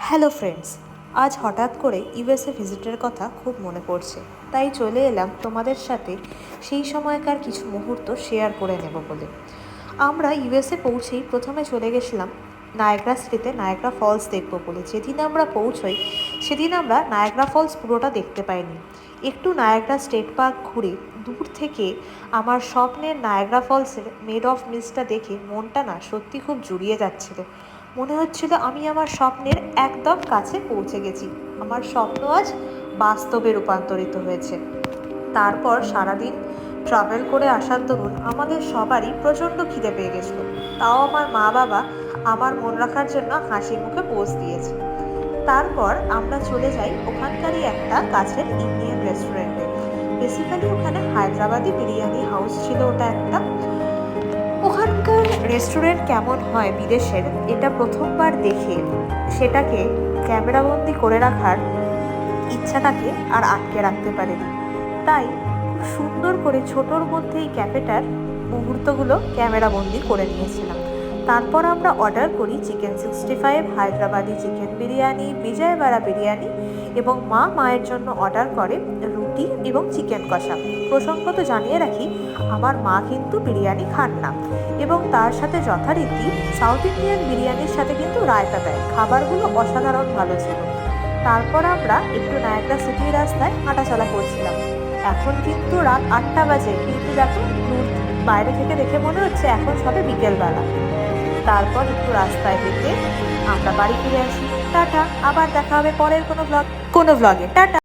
Hello friends, আজ হঠাৎ করে ইউএসএ ভিজিটের কথা খুব মনে পড়ছে, তাই চলে এলাম তোমাদের সাথে সেই সময়কার কিছু মুহূর্ত শেয়ার করে নেব বলে। আমরা ইউএসএ পৌঁছেই প্রথমে চলে গেছিলাম নায়াগ্রা সিটিতে নায়াগ্রা ফলস দেখব বলে। যেদিন আমরা পৌঁছই সেদিন আমরা নায়াগ্রা ফলস পুরোটা দেখতে পাইনি। একটু নায়াগ্রা স্টেট পার্ক ঘুরে দূর থেকে আমার স্বপ্নের নায়াগ্রা ফলসের মেড অফ মিস্টটা দেখে মনটা না সত্যি খুব জুড়িয়ে যাচ্ছিল। মনে হচ্ছিল আমি আমার স্বপ্নের একদম কাছে পৌঁছে গেছি, আমার স্বপ্ন আজ বাস্তবে রূপান্তরিত হয়েছে। তারপর সারাদিন ট্রাভেল করে আসার দরুন আমাদের সবারই প্রচণ্ড খিদে পেয়ে গেছিলো। তাও আমার মা বাবা আমার মন রাখার জন্য হাসি মুখে পোজ দিয়েছে। তারপর আমরা চলে যাই ওখানকারই একটা কাছের ইন্ডিয়ান রেস্টুরেন্টে। বেসিক্যালি ওখানে হায়দ্রাবাদি বিরিয়ানি হাউস ছিল ওটা একটা। ওখানকার রেস্টুরেন্ট কেমন হয় বিদেশের, এটা প্রথমবার দেখে সেটাকে ক্যামেরাবন্দি করে রাখার ইচ্ছাটাকে আর আটকে রাখতে পারেনি। তাই খুব সুন্দর করে ছোটোর মধ্যে এই ক্যাফেটার মুহূর্তগুলো ক্যামেরাবন্দি করে নিয়েছিলাম। তারপর আমরা অর্ডার করি চিকেন 65, হায়দ্রাবাদি চিকেন বিরিয়ানি, বিজয়বাড়া বিরিয়ানি এবং মায়ের জন্য অর্ডার করে রুটি এবং চিকেন কষা। প্রসঙ্গত জানিয়ে রাখি, আমার মা কিন্তু বিরিয়ানি খান না এবং তার সাথে যথারীতি সাউথ ইন্ডিয়ান বিরিয়ানির সাথে কিন্তু রায়তা দেয়। খাবারগুলো অসাধারণ ভালো ছিল। তারপর আমরা একটু নায়াগ্রা সিটির রাস্তায় হাঁটাচলা করছিলাম। এখন কিন্তু রাত 8টা বাজে, কিন্তু দেখো বাইরে থেকে দেখে মনে হচ্ছে এখন সবে বিকেলবেলা। তারপর একটু রাস্তায় হেঁটে আমরা বাড়ি ফিরে আসি। টাটা, আবার দেখা হবে পরের কোনো ব্লগে। টাটা।